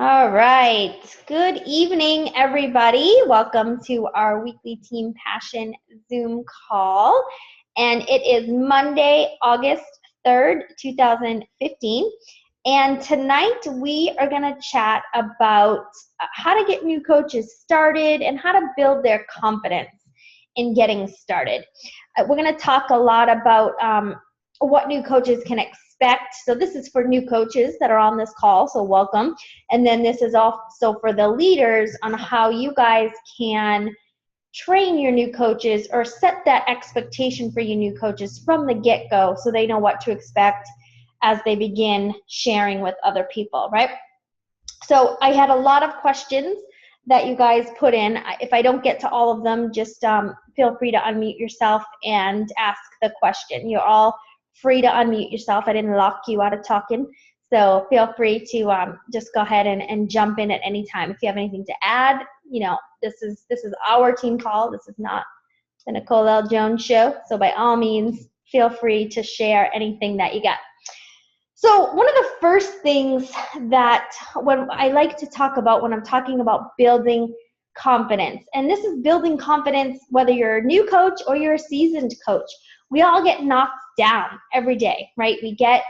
All right. Good evening, everybody. Welcome to our weekly Team Passion Zoom call. And it is Monday, August 3rd, 2015. And tonight we are going to chat about how to get new coaches started and how to build their confidence in getting started. We're going to talk a lot about what new coaches can expect. So this is for new coaches that are on this call, so welcome. And then this is also for the leaders on how you guys can train your new coaches or set that expectation for your new coaches from the get-go so they know what to expect as they begin sharing with other people, right? So I had a lot of questions that you guys put in. If I don't get to all of them, just feel free to unmute yourself and ask the question. You're all free to unmute yourself. I didn't lock you out of talking. So feel free to just go ahead and jump in at any time. If you have anything to add, this is our team call. This is not the Nicole L. Jones show. So by all means, feel free to share anything that you got. So one of the first things that when I like to talk about when I'm talking about building confidence, and this is building confidence whether you're a new coach or you're a seasoned coach. We all get knocked down every day, right? We get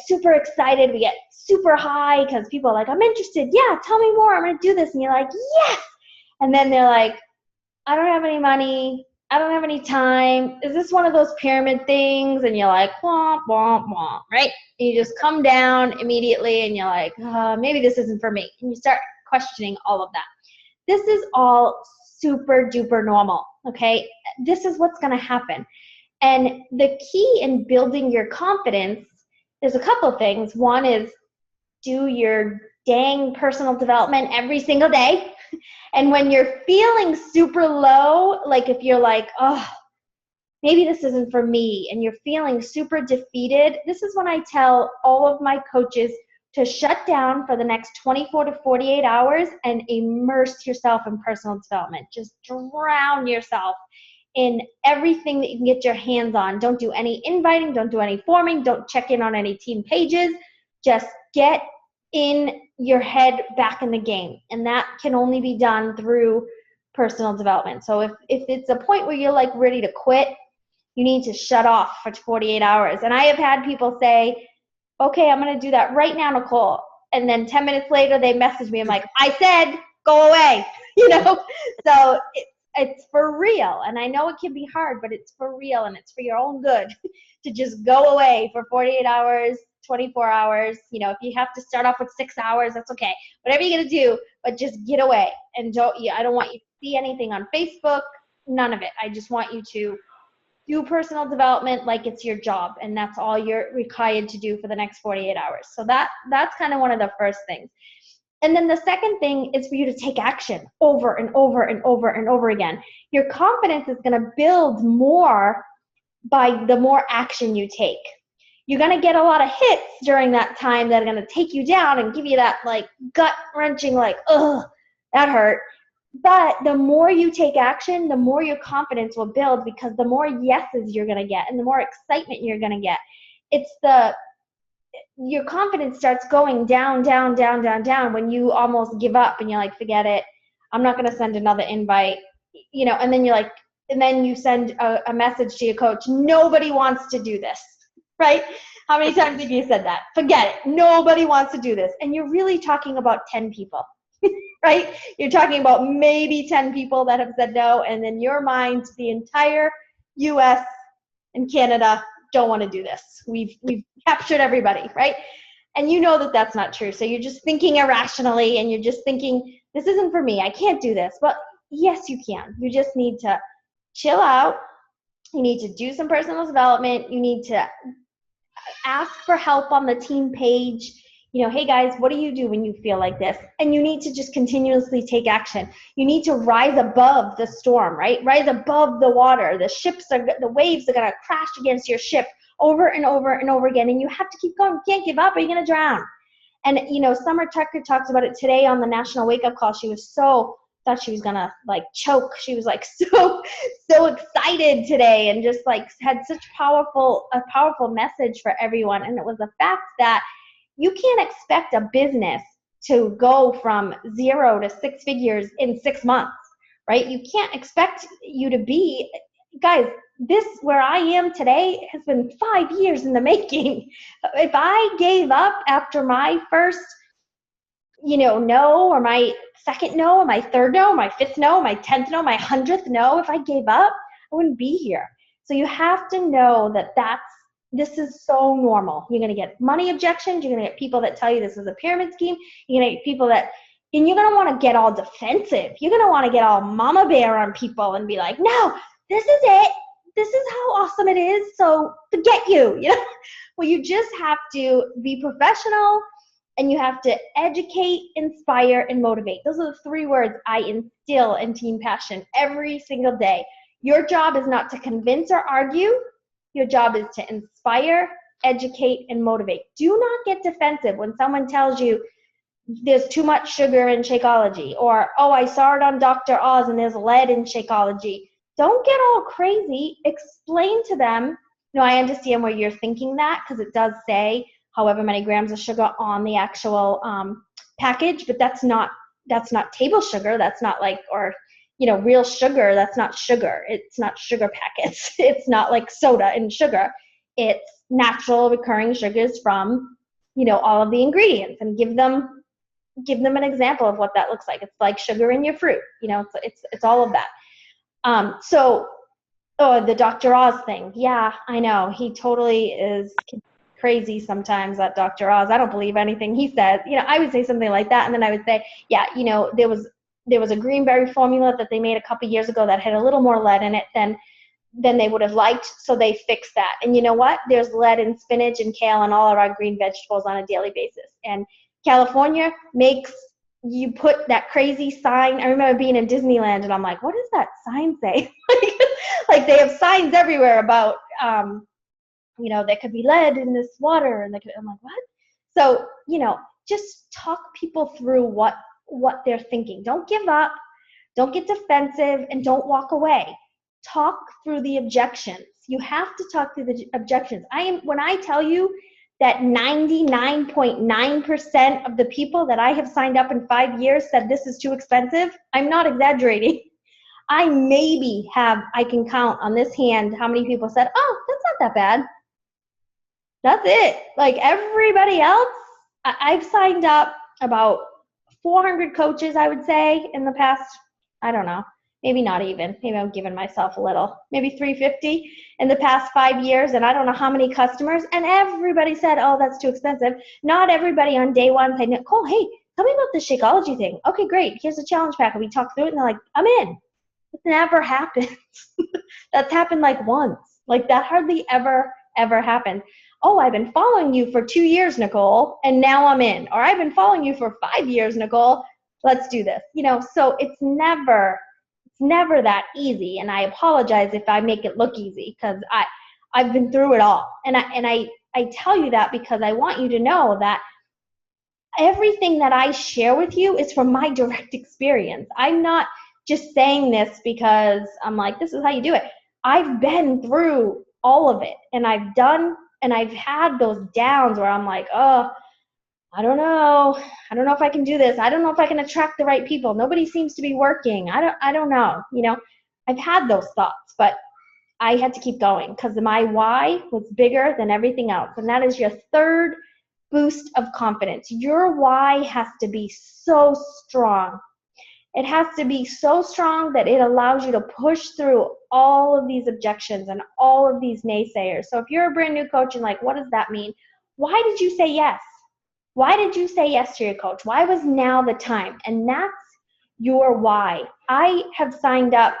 super excited, we get super high because people are like, I'm interested, yeah, tell me more, I'm gonna do this. And you're like, yes! And then they're like, I don't have any money, I don't have any time, is this one of those pyramid things? And you're like, womp, womp, womp, right? And you just come down immediately and you're like, maybe this isn't for me. And you start questioning all of that. This is all super duper normal, okay? This is what's gonna happen. And the key in building your confidence, there's a couple of things. One is do your dang personal development every single day. And when you're feeling super low, like if you're like, oh, maybe this isn't for me, and you're feeling super defeated, this is when I tell all of my coaches to shut down for the next 24 to 48 hours and immerse yourself in personal development. Just drown yourself in everything that you can get your hands on. Don't do any inviting, don't do any forming, don't check in on any team pages. Just get in your head back in the game. And that can only be done through personal development. So if it's a point where you're like ready to quit, you need to shut off for 48 hours. And I have had people say, okay, I'm going to do that right now, Nicole. And then 10 minutes later, they message me. I'm like, I said, go away, So it's for real. And I know it can be hard, but it's for real and it's for your own good to just go away for 48 hours, 24 hours. If you have to start off with 6 hours, that's okay. Whatever you're going to do, but just get away. And I don't want you to see anything on Facebook, none of it. I just want you to do personal development like it's your job, and that's all you're required to do for the next 48 hours. So that's kind of one of the first things. And then the second thing is for you to take action over and over and over and over again. Your confidence is going to build more by the more action you take. You're going to get a lot of hits during that time that are going to take you down and give you that like gut-wrenching like, ugh, that hurt. But the more you take action, the more your confidence will build, because the more yeses you're going to get and the more excitement you're going to get. Your confidence starts going down, down, down, down, down when you almost give up and you're like, forget it, I'm not going to send another invite, and then you're like, and then you send a message to your coach, nobody wants to do this, right? How many times have you said that? Forget it, nobody wants to do this. And you're really talking about 10 people. Right? You're talking about maybe 10 people that have said no, and in your mind, the entire US and Canada don't want to do this. We've captured everybody, right? And you know that that's not true. So you're just thinking irrationally, and you're just thinking, this isn't for me, I can't do this. But yes, you can. You just need to chill out. You need to do some personal development. You need to ask for help on the team page. Hey guys, what do you do when you feel like this? And you need to just continuously take action. You need to rise above the storm, right? Rise above the water. The waves are going to crash against your ship over and over and over again. And you have to keep going. You can't give up or you're going to drown. And, Summer Tucker talks about it today on the National Wake Up Call. She was thought she was going to like choke. She was like so excited today, and just like had such a powerful message for everyone. And it was the fact that you can't expect a business to go from 0 to 6 figures in 6 months, right? You can't expect you to be, guys, this where I am today has been 5 years in the making. If I gave up after my first, no, or my second no, or my third no, my fifth no, my 10th no, my 100th no, if I gave up, I wouldn't be here. So you have to know that this is so normal. You're going to get money objections. You're going to get people that tell you this is a pyramid scheme. You're going to get people and you're going to want to get all defensive. You're going to want to get all mama bear on people and be like, no, this is it. This is how awesome it is. So forget you. Well, you just have to be professional, and you have to educate, inspire, and motivate. Those are the 3 words I instill in Team Passion every single day. Your job is not to convince or argue. Your job is to inspire, educate, and motivate. Do not get defensive when someone tells you there's too much sugar in Shakeology, or, oh, I saw it on Dr. Oz and there's lead in Shakeology. Don't get all crazy. Explain to them, I understand where you're thinking that, because it does say however many grams of sugar on the actual package, but that's not table sugar. That's not real sugar. That's not sugar. It's not sugar packets. It's not like soda and sugar. It's natural recurring sugars from, all of the ingredients, and give them an example of what that looks like. It's like sugar in your fruit. It's all of that. The Dr. Oz thing. Yeah, I know. He totally is crazy sometimes, that Dr. Oz. I don't believe anything he says. I would say something like that, and then I would say, yeah, there was a greenberry formula that they made a couple years ago that had a little more lead in it than they would have liked, so they fixed that. And you know what? There's lead in spinach and kale and all of our green vegetables on a daily basis. And California makes you put that crazy sign. I remember being in Disneyland, and I'm like, what does that sign say? Like they have signs everywhere about, there could be lead in this water, and I'm like, what? So, just talk people through what they're thinking. Don't give up, don't get defensive, and don't walk away. Talk through the objections. You have to talk through the objections. When I tell you that 99.9% of the people that I have signed up in 5 years said this is too expensive, I'm not exaggerating. I can count on this hand how many people said, oh, that's not that bad. That's it. Like everybody else, I've signed up about 400 coaches, I would say, in the past, I don't know, maybe not even. Maybe I'm giving myself a little. Maybe 350 in the past 5 years, and I don't know how many customers, and everybody said, oh, that's too expensive. Not everybody on day one said, Nicole, hey, tell me about the Shakeology thing. Okay, great. Here's a challenge pack. And we talk through it, and they're like, I'm in. It never happens. That's happened like once. Like that hardly ever happens. Oh, I've been following you for 2 years, Nicole, and now I'm in. Or I've been following you for 5 years, Nicole. Let's do this. So it's never that easy. And I apologize if I make it look easy, because I've been through it all. And I tell you that because I want you to know that everything that I share with you is from my direct experience. I'm not just saying this because I'm like, this is how you do it. I've been through all of it, and I've had those downs where I'm like, oh, I don't know if I can do this. I don't know if I can attract the right people. Nobody seems to be working. I don't know. I've had those thoughts, but I had to keep going because my why was bigger than everything else. And that is your third boost of confidence. Your why has to be so strong. It has to be so strong that it allows you to push through all of these objections and all of these naysayers. So if you're a brand new coach and like, what does that mean? Why did you say yes? Why did you say yes to your coach? Why was now the time? And that's your why. I have signed up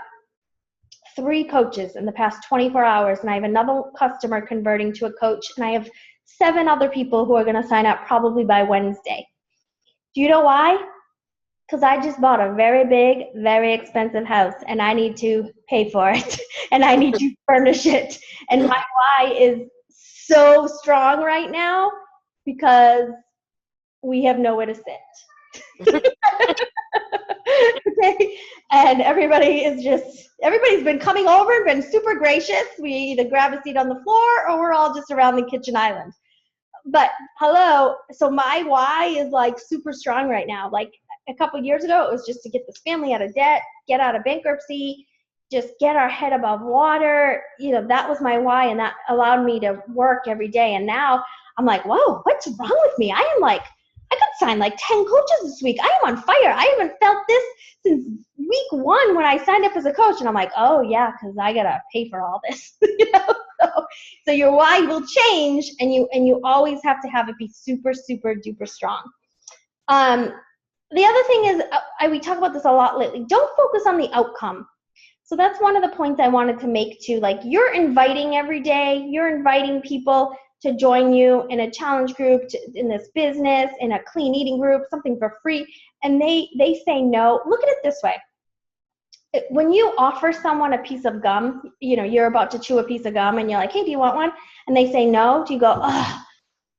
3 coaches in the past 24 hours, and I have another customer converting to a coach, and I have 7 other people who are going to sign up probably by Wednesday. Do you know why? Because I just bought a very big, very expensive house, and I need to pay for it, and I need to furnish it. And my why is so strong right now because we have nowhere to sit. Okay, and everybody's been coming over and been super gracious. We either grab a seat on the floor or we're all just around the kitchen island. but hello, so my why is like super strong right now. Like a couple years ago, it was just to get this family out of debt, get out of bankruptcy, just get our head above water. That was my why, and that allowed me to work every day. And now I'm like, whoa, what's wrong with me? I could sign like 10 coaches this week. I am on fire. I haven't felt this since week 1 when I signed up as a coach. And I'm like, oh yeah, because I gotta pay for all this. So your why will change, and you always have to have it be super, super duper strong. The other thing is, we talk about this a lot lately, don't focus on the outcome. So that's one of the points I wanted to make too. Like, you're inviting every day, you're inviting people to join you in a challenge group, in this business, in a clean eating group, something for free, and they say no. Look at it this way. When you offer someone a piece of gum, you're about to chew a piece of gum and you're like, hey, do you want one? And they say no. Do you go, ugh,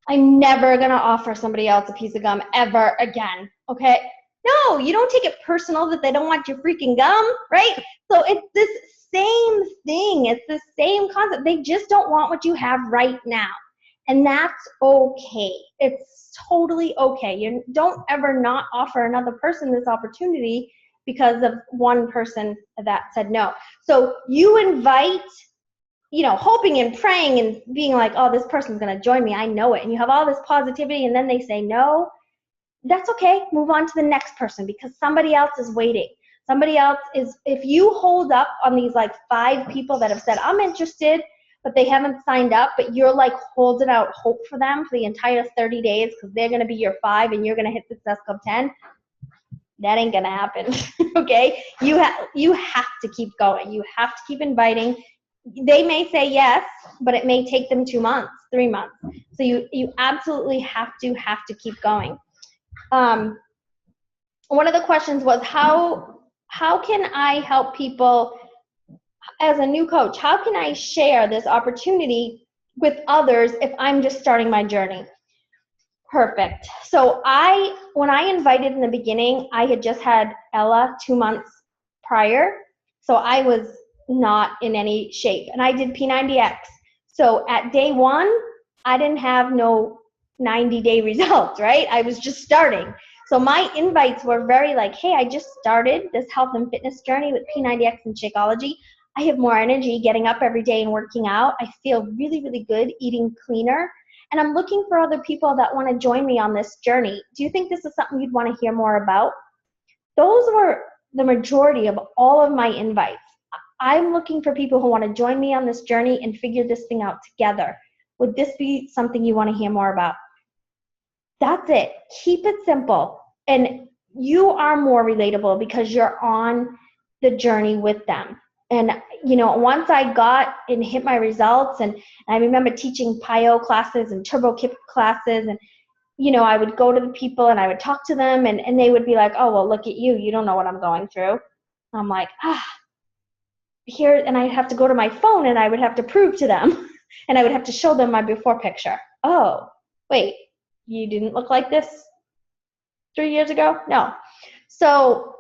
I'm never going to offer somebody else a piece of gum ever again, okay? No, you don't take it personal that they don't want your freaking gum, right? So it's this same thing. It's the same concept. They just don't want what you have right now. And that's okay. It's totally okay. You don't ever not offer another person this opportunity because of one person that said no. So you invite, hoping and praying and being like, oh, this person's going to join me. I know it. And you have all this positivity, and then they say no. That's okay. Move on to the next person, because somebody else is waiting. Somebody else is, if you hold up on these like 5 people that have said, I'm interested, but they haven't signed up, but you're like holding out hope for them for the entire 30 days because they're going to be your 5 and you're going to hit Success Club 10, that ain't going to happen, okay? You have to keep going. You have to keep inviting. They may say yes, but it may take them 2 months, 3 months. So you absolutely have to keep going. One of the questions was, how can I help people as a new coach? How can I share this opportunity with others if I'm just starting my journey? Perfect. So when I invited in the beginning, I had just had Ella 2 months prior. So I was not in any shape, and I did P90X. So at day 1, I didn't have no 90-day results, right? I was just starting. So my invites were very like, hey, I just started this health and fitness journey with P90X and Shakeology. I have more energy getting up every day and working out. I feel really, really good eating cleaner. And I'm looking for other people that want to join me on this journey. Do you think this is something you'd want to hear more about? Those were the majority of all of my invites. I'm looking for people who want to join me on this journey and figure this thing out together. Would this be something you want to hear more about? That's it. Keep it simple. And you are more relatable because you're on the journey with them. And, once I got and hit my results, and I remember teaching PiYo classes and Turbo Kip classes, and, I would go to the people and I would talk to them, and they would be like, oh, well, look at you. You don't know what I'm going through. I'm like, here, and I'd have to go to my phone and I would have to prove to them and I would have to show them my before picture. Oh, wait, you didn't look like this 3 years ago? No. So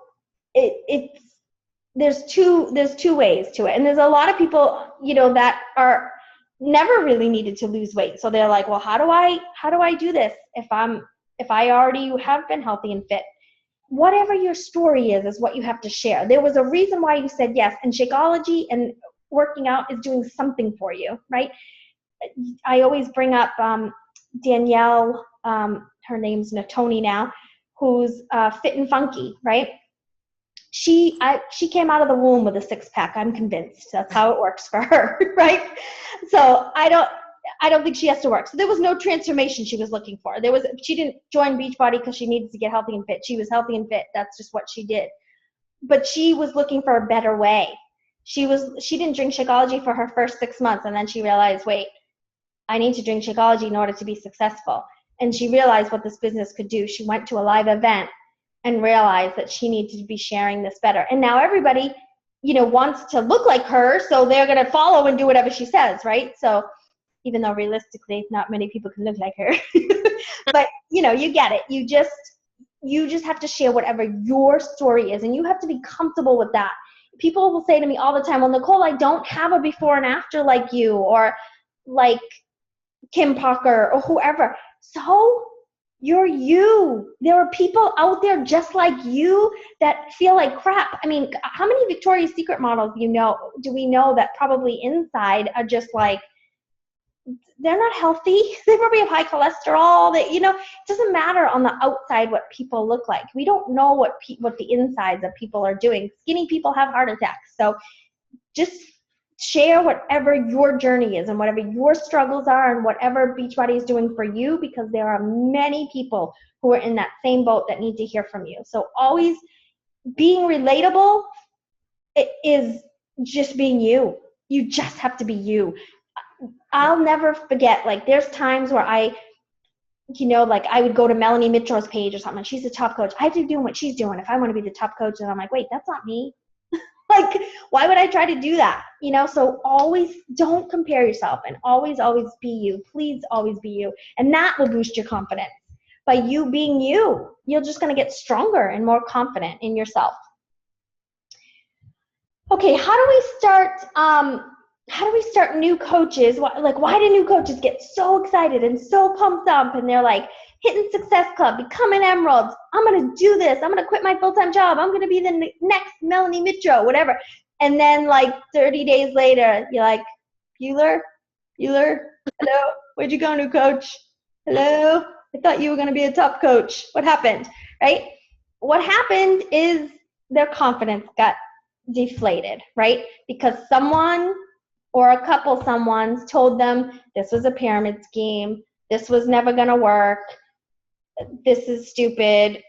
there's two ways to it. And there's a lot of people, that are never really needed to lose weight. So they're like, well, how do I do this if I already have been healthy and fit? Whatever your story is what you have to share. There was a reason why you said yes, and Shakeology and working out is doing something for you, right? I always bring up Danielle, her name's Natoni now, who's fit and funky, right? She came out of the womb with a 6-pack. I'm convinced that's how it works for her, right? So I don't think she has to work. So there was no transformation she was looking for. She didn't join Beachbody because she needed to get healthy and fit. She was healthy and fit. That's just what she did. But she was looking for a better way. She didn't drink Shakeology for her first 6 months, and then she realized, wait, I need to drink Shakeology in order to be successful. And she realized what this business could do. She went to a live event and realized that she needed to be sharing this better. And now everybody, wants to look like her, so they're going to follow and do whatever she says, right? So even though realistically not many people can look like her, but you get it. You just have to share whatever your story is, and you have to be comfortable with that. People will say to me all the time, well, Nicole, I don't have a before and after like you, or like Kim Parker or whoever. So you're you. There are people out there just like you that feel like crap. I mean, how many Victoria's Secret models do we know that probably inside are just like, they're not healthy. They probably have high cholesterol. It doesn't matter on the outside what people look like. We don't know what the insides of people are doing. Skinny people have heart attacks. So just share whatever your journey is and whatever your struggles are and whatever Beachbody is doing for you, because there are many people who are in that same boat that need to hear from you. So always being relatable, it is just being you. You just have to be you. I'll never forget, like, there's times where I would go to Melanie Mitchell's page or something, and she's the top coach. I have to do what she's doing if I want to be the top coach. And I'm like, wait, that's not me. Like, why would I try to do that? So always don't compare yourself, and always be you. Please always be you. And that will boost your confidence. By you being you, you're just going to get stronger and more confident in yourself. Okay, how do we start new coaches? Why do new coaches get so excited and so pumped up, and they're like, hitting Success Club, become an Emerald, I'm going to do this, I'm going to quit my full-time job, I'm going to be the next Melanie Mitchell, whatever. And then 30 days later, you're like, Bueller, hello, where'd you go, new coach? Hello, I thought you were going to be a top coach. What happened, right? What happened is their confidence got deflated, right? Because someone or a couple someones told them this was a pyramid scheme, this was never going to work, this is stupid,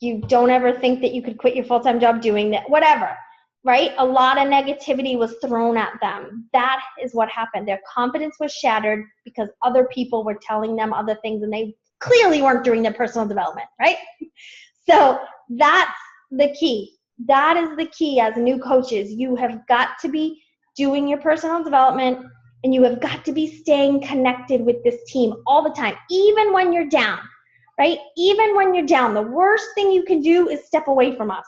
you don't ever think that you could quit your full-time job doing that, whatever, right? A lot of negativity was thrown at them. That is what happened. Their confidence was shattered because other people were telling them other things, and they clearly weren't doing their personal development, right? So that's the key. That is the key as new coaches. You have got to be doing your personal development, and you have got to be staying connected with this team all the time, even when you're down. Right? Even when you're down, the worst thing you can do is step away from us.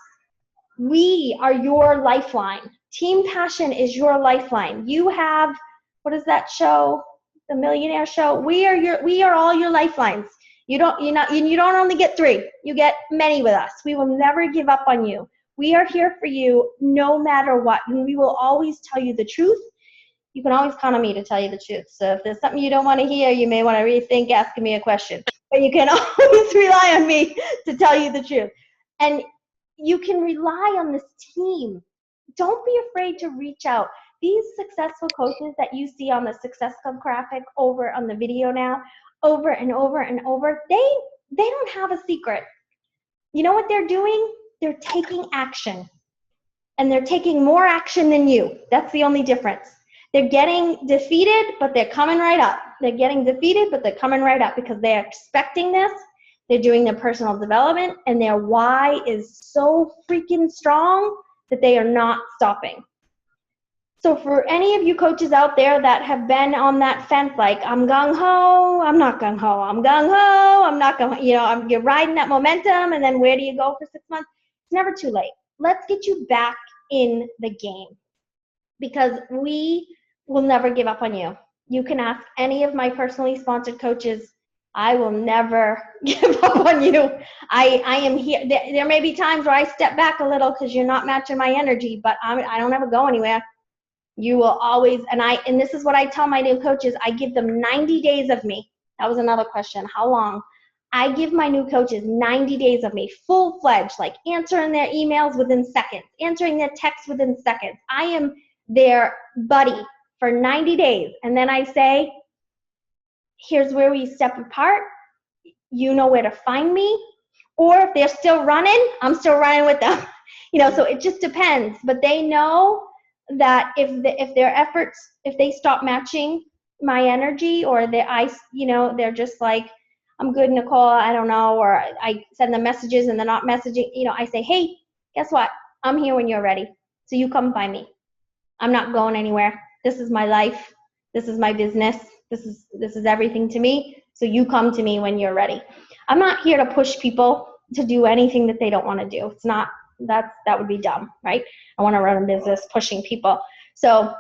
We are your lifeline. Team Passion is your lifeline. You have, what is that show? The Millionaire Show? We are all your lifelines. You don't only get 3. You get many with us. We will never give up on you. We are here for you no matter what. And we will always tell you the truth. You can always count on me to tell you the truth. So if there's something you don't want to hear, you may want to rethink asking me a question. But you can always rely on me to tell you the truth. And you can rely on this team. Don't be afraid to reach out. These successful coaches that you see on the Success Club graphic over on the video now, over and over and over, they don't have a secret. You know what they're doing? They're taking action. And they're taking more action than you. That's the only difference. They're getting defeated, but they're coming right up. They're getting defeated, but they're coming right up because they're expecting this. They're doing their personal development, and their why is so freaking strong that they are not stopping. So for any of you coaches out there that have been on that fence, like, I'm gung-ho, I'm not gung-ho, I'm gung-ho, I'm not gung-ho, you're riding that momentum, and then where do you go for 6 months? It's never too late. Let's get you back in the game, because we will never give up on you. You can ask any of my personally sponsored coaches. I will never give up on you. I am here. There may be times where I step back a little because you're not matching my energy, but I don't ever go anywhere. You will always, and this is what I tell my new coaches, I give them 90 days of me. That was another question. How long? I give my new coaches 90 days of me, full-fledged, like answering their emails within seconds, answering their texts within seconds. I am their buddy for 90 days. And then I say, here's where we step apart. You know where to find me. Or if they're still running, I'm still running with them. So it just depends. But they know that if their efforts, if they stop matching my energy, or they're just like, I'm good, Nicole, I don't know, or I send them messages and they're not messaging, I say, hey, guess what? I'm here when you're ready. So you come find me. I'm not going anywhere. This is my life. This is my business. This is everything to me. So you come to me when you're ready. I'm not here to push people to do anything that they don't want to do. It's not, that would be dumb, right? I want to run a business pushing people. So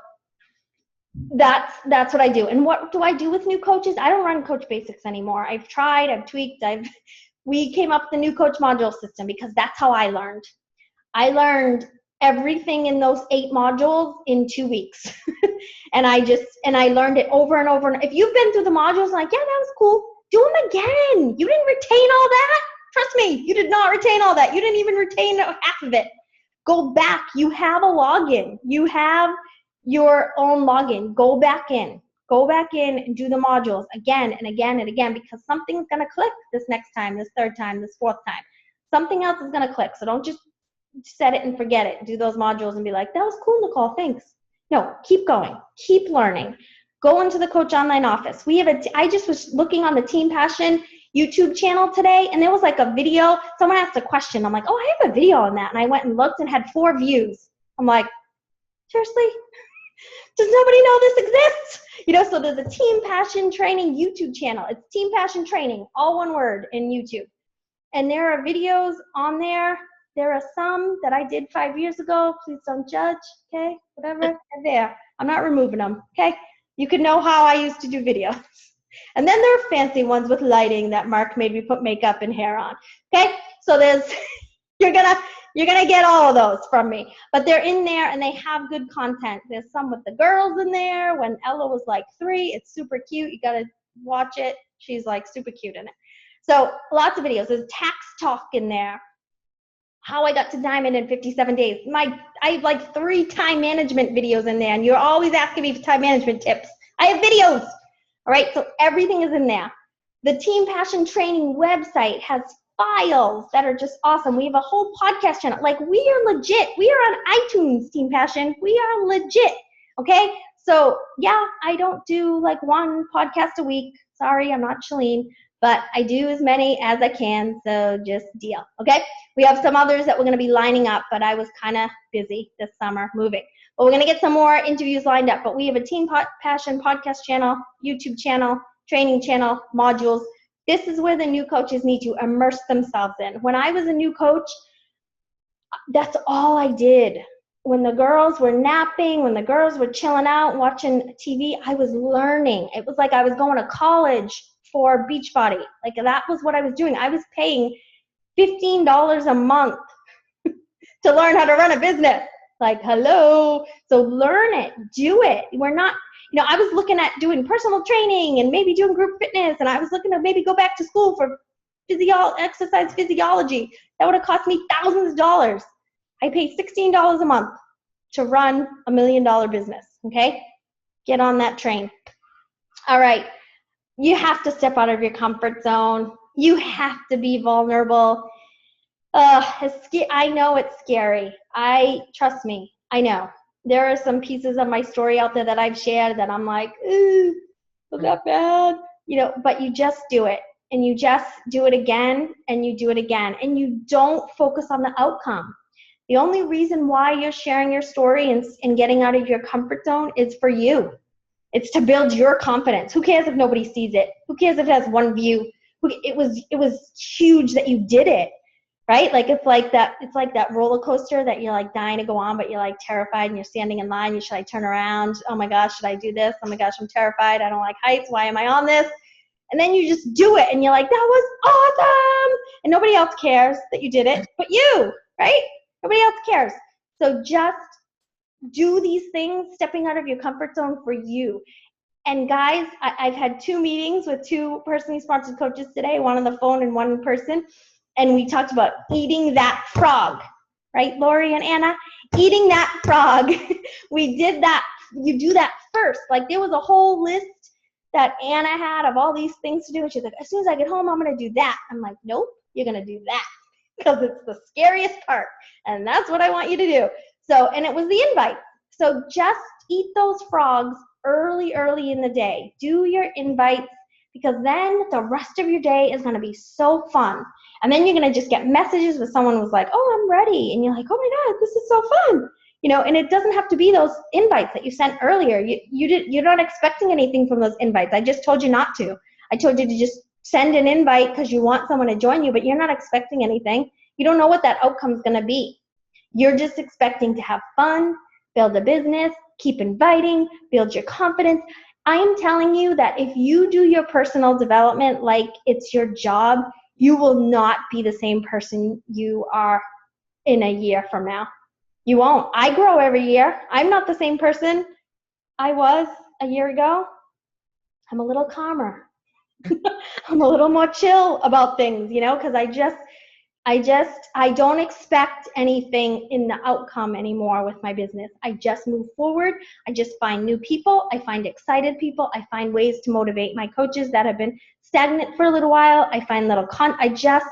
That's what I do. And what do I do with new coaches? I don't run Coach Basics anymore. I've tried, I've tweaked, we came up with the new coach module system because that's how I learned. I learned everything in those 8 modules in 2 weeks. and I learned it over and over. And if you've been through the modules, like, yeah, that was cool, do them again. You didn't retain all that. Trust me, you did not retain all that. You didn't even retain half of it. Go back. You have a login. You have your own login. Go back in and do the modules again and again and again, because something's going to click this next time, this third time, this fourth time. Something else is going to click. So don't just set it and forget it. Do those modules and be like, that was cool, Nicole, thanks. No, keep going. Keep learning. Go into the Coach Online office. I just was looking on the Team Passion YouTube channel today, and there was like a video. Someone asked a question. I'm like, oh, I have a video on that. And I went and looked and had 4 views. I'm like, seriously? Does nobody know this exists? So there's a Team Passion Training YouTube channel. It's Team Passion Training, all one word, in YouTube. And there are videos on there. There are some that I did 5 years ago. Please don't judge, okay? Whatever, they're there. I'm not removing them, okay? You can know how I used to do videos. And then there are fancy ones with lighting that Mark made me put makeup and hair on, okay? So you're gonna get all of those from me. But they're in there and they have good content. There's some with the girls in there when Ella was like 3. It's super cute. You gotta watch it. She's like super cute in it. So lots of videos. There's tax talk in there. How I got to diamond in 57 days. I have like 3 time management videos in there, and you're always asking me for time management tips. I have videos. All right, so everything is in there. The Team Passion Training website has files that are just awesome. We have a whole podcast channel. Like, we are legit. We are on iTunes, Team Passion. We are legit, okay? So, yeah, I don't do like 1 podcast a week. Sorry, I'm not Shalene. But I do as many as I can, so just deal, okay? We have some others that we're going to be lining up, but I was kind of busy this summer moving. But we're going to get some more interviews lined up. But we have a Team Passion podcast channel, YouTube channel, training channel, modules. This is where the new coaches need to immerse themselves in. When I was a new coach, that's all I did. When the girls were napping, when the girls were chilling out, watching TV, I was learning. It was like I was going to college for Beachbody. Like, that was what I was doing. I was paying $15 a month to learn how to run a business. Like, hello. So learn it, do it. We're not, I was looking at doing personal training and maybe doing group fitness, and I was looking to maybe go back to school for exercise physiology. That would have cost me thousands of dollars. I pay $16 a month to run $1 million business, okay? Get on that train. All right. You have to step out of your comfort zone. You have to be vulnerable. I know it's scary. Trust me, I know. There are some pieces of my story out there that I've shared that I'm like, ooh, was that bad? But you just do it. And you just do it again, and you do it again. And you don't focus on the outcome. The only reason why you're sharing your story and getting out of your comfort zone is for you. It's to build your confidence. Who cares if nobody sees it? Who cares if it has 1 view? It was huge that you did it, right? Like, it's like that roller coaster that you're like dying to go on, but you're like terrified and you're standing in line. Should I turn around? Oh my gosh, should I do this? Oh my gosh, I'm terrified. I don't like heights. Why am I on this? And then you just do it and you're like, that was awesome. And nobody else cares that you did it but you, right? Nobody else cares. So just do these things, stepping out of your comfort zone for you. And guys, I've had 2 meetings with 2 personally sponsored coaches today, one on the phone and one in person. And we talked about eating that frog, right, Lori and Anna? Eating that frog. We did that. You do that first. Like, there was a whole list that Anna had of all these things to do. And she's like, as soon as I get home, I'm going to do that. I'm like, nope, you're going to do that because it's the scariest part. And that's what I want you to do. So, and it was the invite. So just eat those frogs early in the day. Do your invites, because then the rest of your day is going to be so fun. And then you're going to just get messages with someone who's like, oh, I'm ready. And you're like, oh my God, this is so fun. And it doesn't have to be those invites that you sent earlier. You're not expecting anything from those invites. I just told you not to. I told you to just send an invite because you want someone to join you, but you're not expecting anything. You don't know what that outcome is going to be. You're just expecting to have fun, build a business, keep inviting, build your confidence. I am telling you that if you do your personal development like it's your job, you will not be the same person you are in a year from now. You won't. I grow every year. I'm not the same person I was a year ago. I'm a little calmer. I'm a little more chill about things, because I don't expect anything in the outcome anymore with my business. I just move forward. I just find new people. I find excited people. I find ways to motivate my coaches that have been stagnant for a little while. I find I just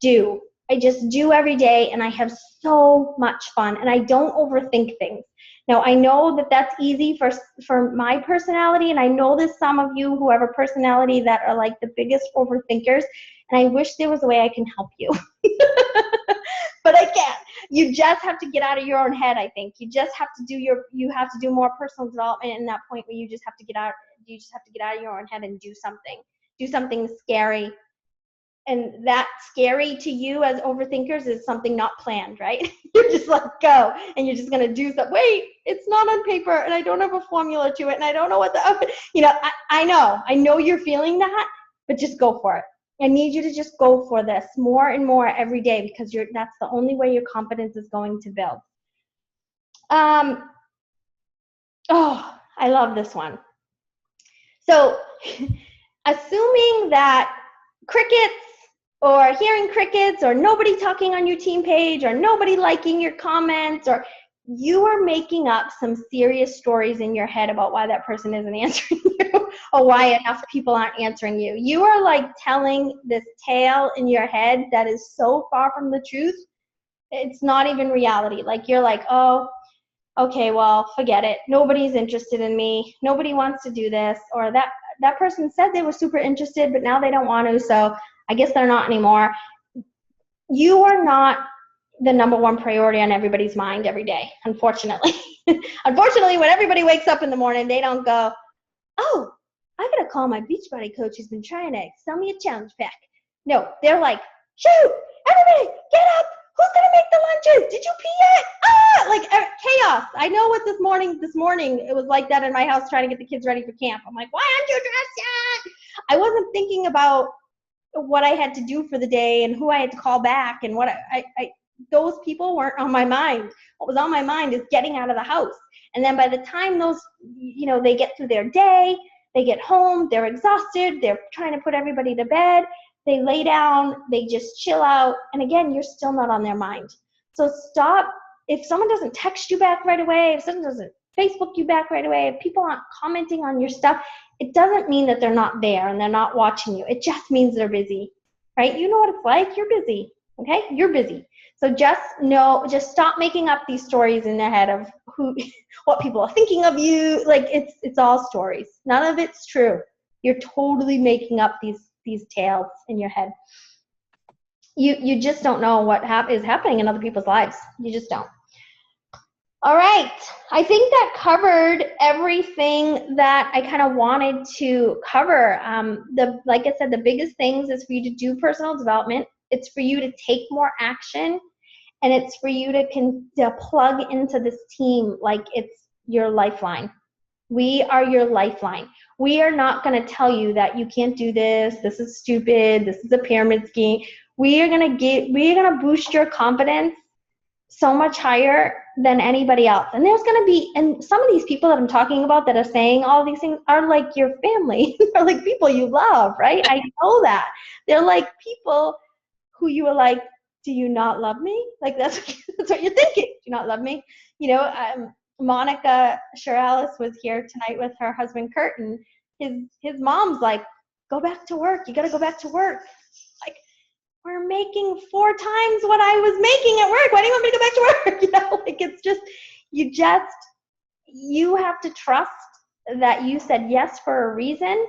do. I just do every day, and I have so much fun, and I don't overthink things. Now, I know that that's easy for my personality, and I know there's some of you who have a personality that are like the biggest overthinkers, and I wish there was a way I can help you. But I can't. You just have to get out of your own head, I think. You just have to do more personal development in that point where you just have to get out of your own head and do something. Do something scary. And that scary to you as overthinkers is something not planned, right? You're just like, go, and you're just going to do something. Wait, it's not on paper, and I don't have a formula to it, and I don't know what I know you're feeling that, but just go for it. I need you to just go for this more and more every day, because that's the only way your confidence is going to build. I love this one. So assuming that crickets, or hearing crickets, or nobody talking on your team page, or nobody liking your comments, or you are making up some serious stories in your head about why that person isn't answering you, or why enough people aren't answering you. You are like telling this tale in your head that is so far from the truth, it's not even reality. Like, you're like, oh, okay, well, forget it. Nobody's interested in me. Nobody wants to do this. Or that person said they were super interested, but now they don't want to, so I guess they're not anymore. You are not the number one priority on everybody's mind every day, unfortunately. Unfortunately, when everybody wakes up in the morning, they don't go, oh, I gotta call my Beachbody coach who's been trying to sell me a challenge pack. No, they're like, shoot, everybody, get up. Who's gonna make the lunches? Did you pee yet? Like chaos. I know what this morning, it was like that in my house trying to get the kids ready for camp. I'm like, why aren't you dressed yet? I wasn't thinking about what I had to do for the day and who I had to call back, and what those people weren't on my mind. What was on my mind is getting out of the house. And then by the time they get through their day, they get home, they're exhausted, they're trying to put everybody to bed, they lay down, they just chill out, and again, you're still not on their mind. So stop. If someone doesn't text you back right away, if someone doesn't Facebook you back right away, if people aren't commenting on your stuff, it doesn't mean that they're not there and they're not watching you. It just means they're busy, right? You know what it's like. You're busy, okay? You're busy. So just stop making up these stories in their head of what people are thinking of you. Like, it's all stories. None of it's true. You're totally making up these tales in your head. You just don't know what is happening in other people's lives. You just don't. All right, I think that covered everything that I kind of wanted to cover. Like I said, the biggest things is for you to do personal development. It's for you to take more action, and it's for you to plug into this team like it's your lifeline. We are your lifeline. We are not going to tell you that you can't do this. This is stupid. This is a pyramid scheme. We are going to boost your confidence so much higher than anybody else. And there's going to be, and some of these people that I'm talking about that are saying all these things are like your family. They're like people you love, right? I know that. They're like people who you are like, do you not love me? Like, that's what you're thinking. Do you not love me? Monica Shiralis was here tonight with her husband, Kurt, and his mom's like, go back to work. You got to go back to work. Like, we're making 4 times what I was making at work. Why do you want me to go back to work? It's just, you have to trust that you said yes for a reason,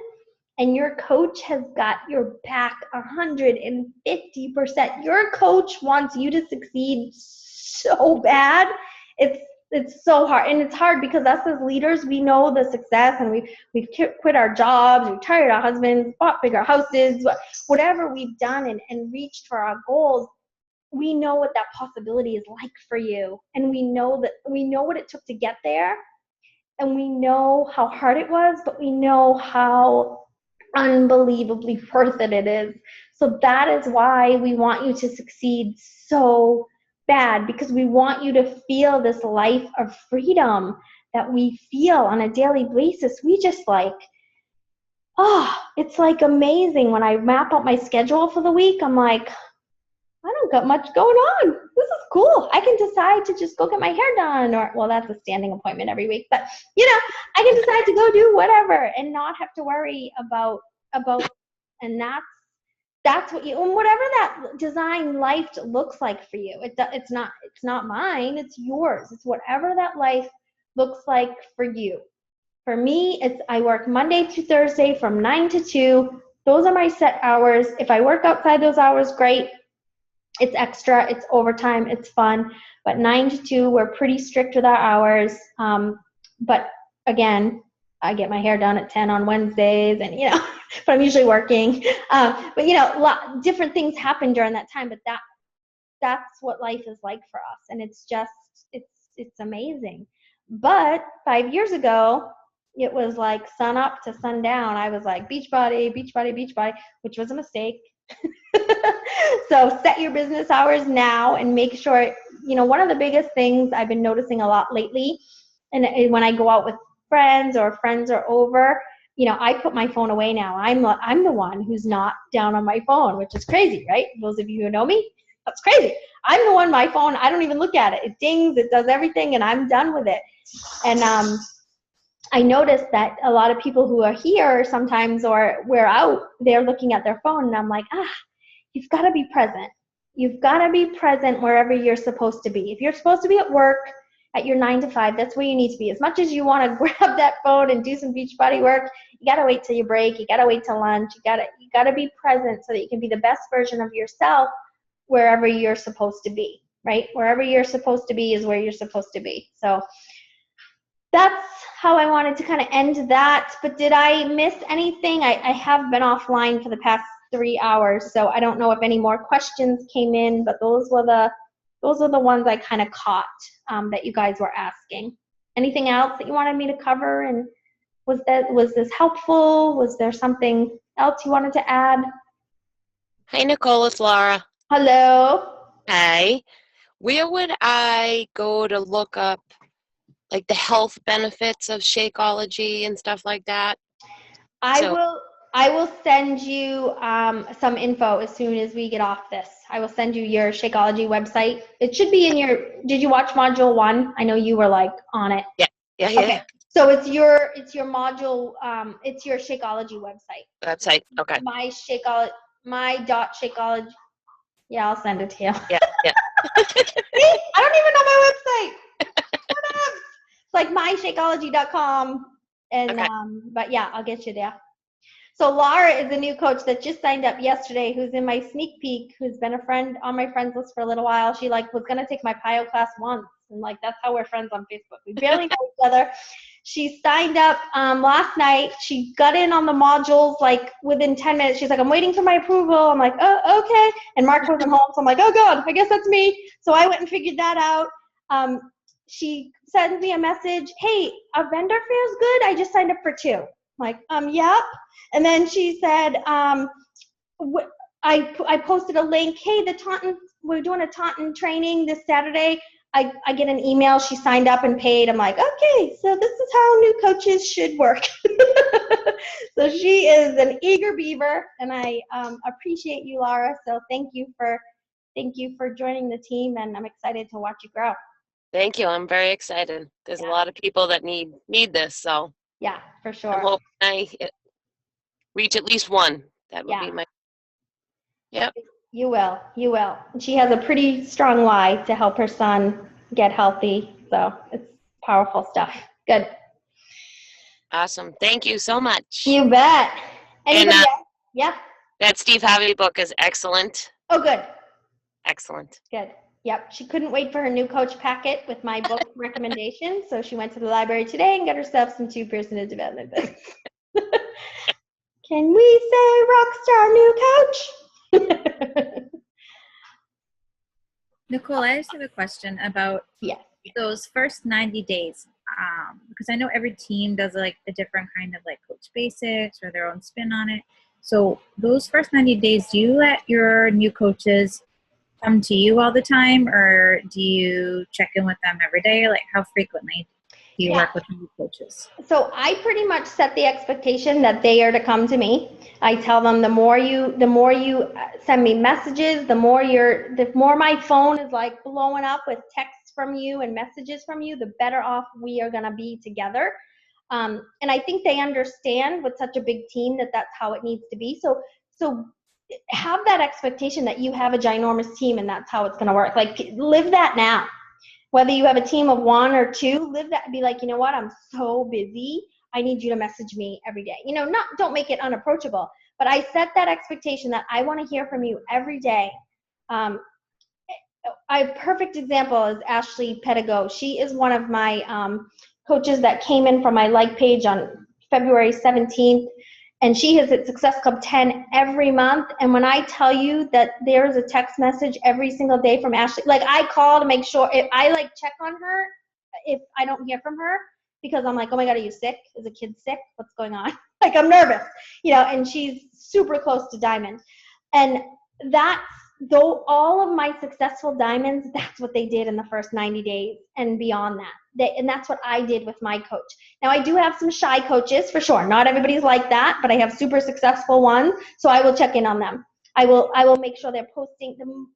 and your coach has got your back 150%. Your coach wants you to succeed so bad. It's so hard, and it's hard because us as leaders, we know the success, and we've quit our jobs, we've retired our husbands, bought bigger houses, whatever we've done and reached for our goals. We know what that possibility is like for you, and we know what it took to get there, and we know how hard it was, but we know how unbelievably worth it is. So that is why we want you to succeed so bad, because we want you to feel this life of freedom that we feel on a daily basis. We just like, it's like amazing. When I map out my schedule for the week, I'm like, I don't got much going on. This is cool. I can decide to just go get my hair done, or, well, that's a standing appointment every week, but I can decide to go do whatever and not have to worry about, and that's what you, and whatever that design life looks like for you. It's not mine. It's yours. It's whatever that life looks like for you. For me, I work Monday through Thursday from 9 to 2. Those are my set hours. If I work outside those hours, great. It's extra, it's overtime, it's fun. But 9 to 2, we're pretty strict with our hours. But again, I get my hair done at 10 on Wednesdays, and but I'm usually working. But different things happen during that time. But that's what life is like for us, and it's just it's amazing. But 5 years ago, it was like sun up to sundown. I was like beach body, beach body, beach body, which was a mistake. So set your business hours now and make sure, one of the biggest things I've been noticing a lot lately, and when I go out with friends or friends are over, I put my phone away now. I'm the one who's not down on my phone, which is crazy, right? Those of you who know me, that's crazy. I'm the one, my phone, I don't even look at it. It dings, it does everything, and I'm done with it. And I noticed that a lot of people who are here sometimes, or we're out, they're looking at their phone, and I'm like, you've got to be present. You've got to be present wherever you're supposed to be. If you're supposed to be at work at your 9 to 5, that's where you need to be. As much as you want to grab that phone and do some beach body work, you got to wait till you break. You got to wait till lunch. You got to be present so that you can be the best version of yourself wherever you're supposed to be, right? Wherever you're supposed to be is where you're supposed to be. So that's how I wanted to kind of end that. But did I miss anything? I have been offline for the past 3 hours, so I don't know if any more questions came in, but those were the ones I kind of caught that you guys were asking. Anything else that you wanted me to cover? And was this helpful? Was there something else you wanted to add? Hi, Nicole, it's Laura. Hello. Hi. Where would I go to look up like the health benefits of Shakeology and stuff like that? I will send you some info as soon as we get off this. I will send you your Shakeology website. It should be in your, did you watch module 1? I know you were like on it. Yeah. Okay. So it's your module, it's your Shakeology website. Okay. My.Shakeology. Yeah, I'll send it to you. Yeah. I don't even know my website. It's like myshakeology.com. And Okay. but yeah, I'll get you there. So Laura is a new coach that just signed up yesterday, who's in my sneak peek, who's been a friend on my friends list for a little while. She was gonna take my PIO class once, and that's how we're friends on Facebook. We barely know each other. She signed up last night. She got in on the modules within 10 minutes. She's like, I'm waiting for my approval. I'm like, oh, okay. And Mark wasn't home, so I'm like, oh God, I guess that's me. So I went and figured that out. She sends me a message, hey, a vendor fair is good. I just signed up for 2. I'm like, yep. And then she said, I posted a link, hey, we're doing a Taunton training this Saturday. I get an email, she signed up and paid. I'm like, okay, so this is how new coaches should work. So she is an eager beaver, and I appreciate you, Laura. So thank you for joining the team, and I'm excited to watch you grow. Thank you. I'm very excited. There's a lot of people that need this, so yeah, for sure. I'm hoping I reach at least one. That would be my. Yep. You will. She has a pretty strong why to help her son get healthy, so it's powerful stuff. Good. Awesome. Thank you so much. You bet. Anybody else? Yeah. That Steve Harvey book is excellent. Oh, good. Excellent. Good. Yep. She couldn't wait for her new coach packet with my book recommendation, so she went to the library today and got herself some 2 personal development books. Can we say rockstar new coach? Nicole, I just have a question about those first 90 days. because I know every team does like a different kind of like coach basics or their own spin on it. So those first 90 days, do you let your new coaches come to you all the time, or do you check in with them every day? Like, how frequently do you work with new coaches? So I pretty much set the expectation that they are to come to me. I tell them the more you send me messages, the more my phone is like blowing up with texts from you and messages from you, the better off we are going to be together. And I think they understand with such a big team that that's how it needs to be. So have that expectation that you have a ginormous team and that's how it's going to work. Like, live that now. Whether you have a team of 1 or 2, live that. Be like, you know what? I'm so busy. I need you to message me every day. You know, don't make it unapproachable. But I set that expectation that I want to hear from you every day. A perfect example is Ashley Pedigo. She is one of my coaches that came in from my like page on February 17th. And she has hit Success Club 10 every month. And when I tell you that there's a text message every single day from Ashley, like I call to make sure, if I like check on her if I don't hear from her, because I'm like, oh my God, are you sick? Is the kid sick? What's going on? Like, I'm nervous, you know, and she's super close to diamond. And though all of my successful diamonds, that's what they did in the first 90 days and beyond that. And that's what I did with my coach. Now, I do have some shy coaches for sure. Not everybody's like that, but I have super successful ones. So I will check in on them. I will make sure they're posting. The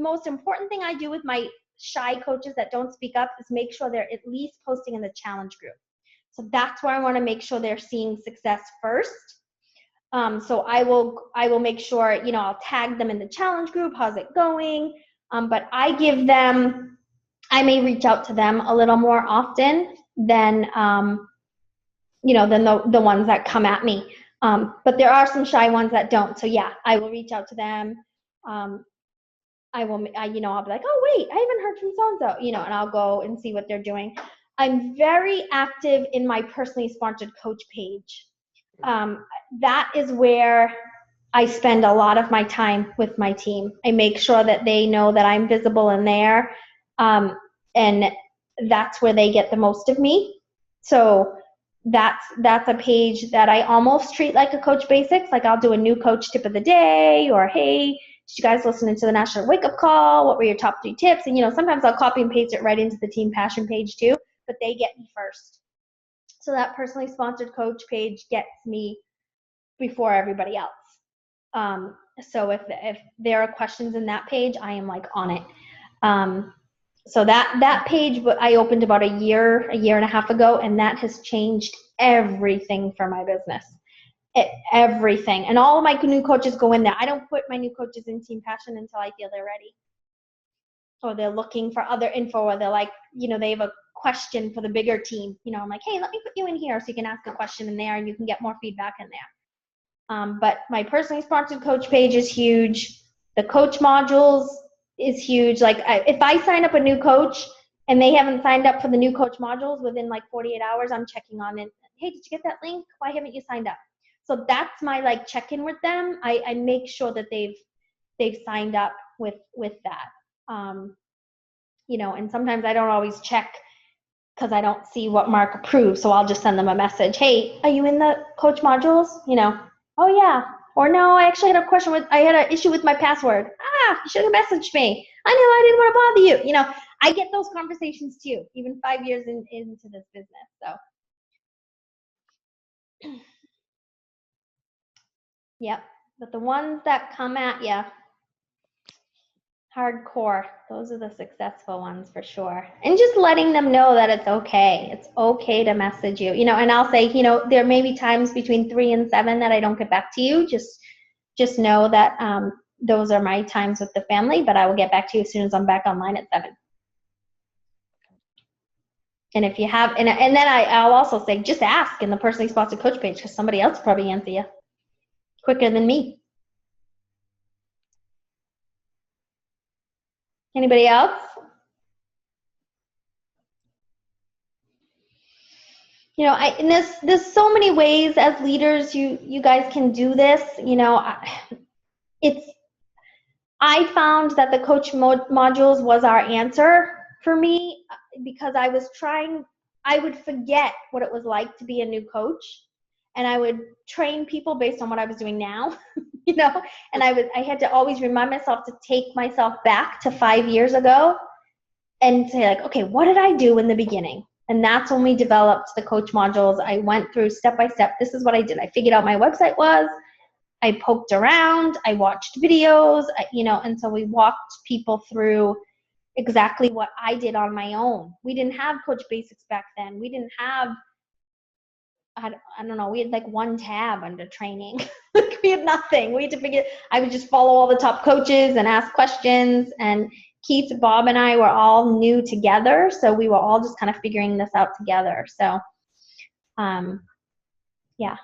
most important thing I do with my shy coaches that don't speak up is make sure they're at least posting in the challenge group. So that's where I want to make sure they're seeing success first. So I will make sure, you know, I'll tag them in the challenge group. How's it going? But I may reach out to them a little more often than, you know, than the ones that come at me. But there are some shy ones that don't. So yeah, I will reach out to them. I'll be like, oh wait, I haven't heard from so-and-so, you know, and I'll go and see what they're doing. I'm very active in my personally sponsored coach page. That is where I spend a lot of my time with my team. I make sure that they know that I'm visible in there, and that's where they get the most of me. So that's a page that I almost treat like a Coach Basics. Like, I'll do a new coach tip of the day, or hey, did you guys listen to the National Wake Up Call? What were your top 3 tips? And, you know, sometimes I'll copy and paste it right into the Team Passion page too, but they get me first. So that personally sponsored coach page gets me before everybody else. So if there are questions in that page, I am like on it. So that page I opened about a year and a half ago, and that has changed everything for my business. Everything. And all of my new coaches go in there. I don't put my new coaches in Team Passion until I feel they're ready. Or they're looking for other info, or they're like, you know, they have a question for the bigger team. You know, I'm like, hey, let me put you in here so you can ask a question in there and you can get more feedback in there. But my personally sponsored coach page is huge. The coach modules is huge. Like, if I sign up a new coach and they haven't signed up for the new coach modules within like 48 hours, I'm checking on it. Hey, did you get that link? Why haven't you signed up? So that's my like check-in with them. I make sure that they've signed up with that. You know, and sometimes I don't always check because I don't see what Mark approves. So I'll just send them a message. Hey, are you in the coach modules? You know, oh yeah. Or no, I actually had I had an issue with my password. You should have messaged me. I knew I didn't want to bother you. You know, I get those conversations too, even 5 years into this business. So, yep. But the ones that come at you, hardcore, those are the successful ones for sure. And just letting them know that it's okay. It's okay to message you, you know, and I'll say, you know, there may be times between 3 and 7 that I don't get back to you. Just know that those are my times with the family, but I will get back to you as soon as I'm back online at 7. And if you have, and then I'll also say, just ask in the personally sponsored coach page, because somebody else will probably answer you quicker than me. Anybody else? You know, and there's so many ways as leaders you guys can do this. You know, I found that the coach modules was our answer for me, because I I would forget what it was like to be a new coach, and I would train people based on what I was doing now, you know, and I had to always remind myself to take myself back to 5 years ago and say like, okay, what did I do in the beginning? And that's when we developed the coach modules. I went through step by step. This is what I did. I figured out my website was, I poked around, I watched videos, you know, and so we walked people through exactly what I did on my own. We didn't have Coach Basics back then. We didn't have, I don't know, we had like one tab under training. We had nothing. We had to figure, I would just follow all the top coaches and ask questions, and Keith, Bob, and I were all new together, so we were all just kind of figuring this out together. So, yeah.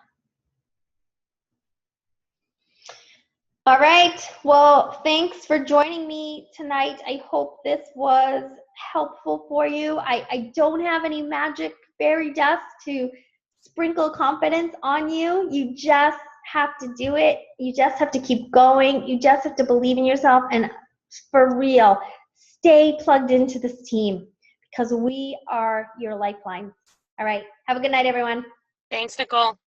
All right. Well, thanks for joining me tonight. I hope this was helpful for you. I don't have any magic fairy dust to sprinkle confidence on you. You just have to do it. You just have to keep going. You just have to believe in yourself, and for real, stay plugged into this team, because we are your lifeline. All right. Have a good night, everyone. Thanks, Nicole.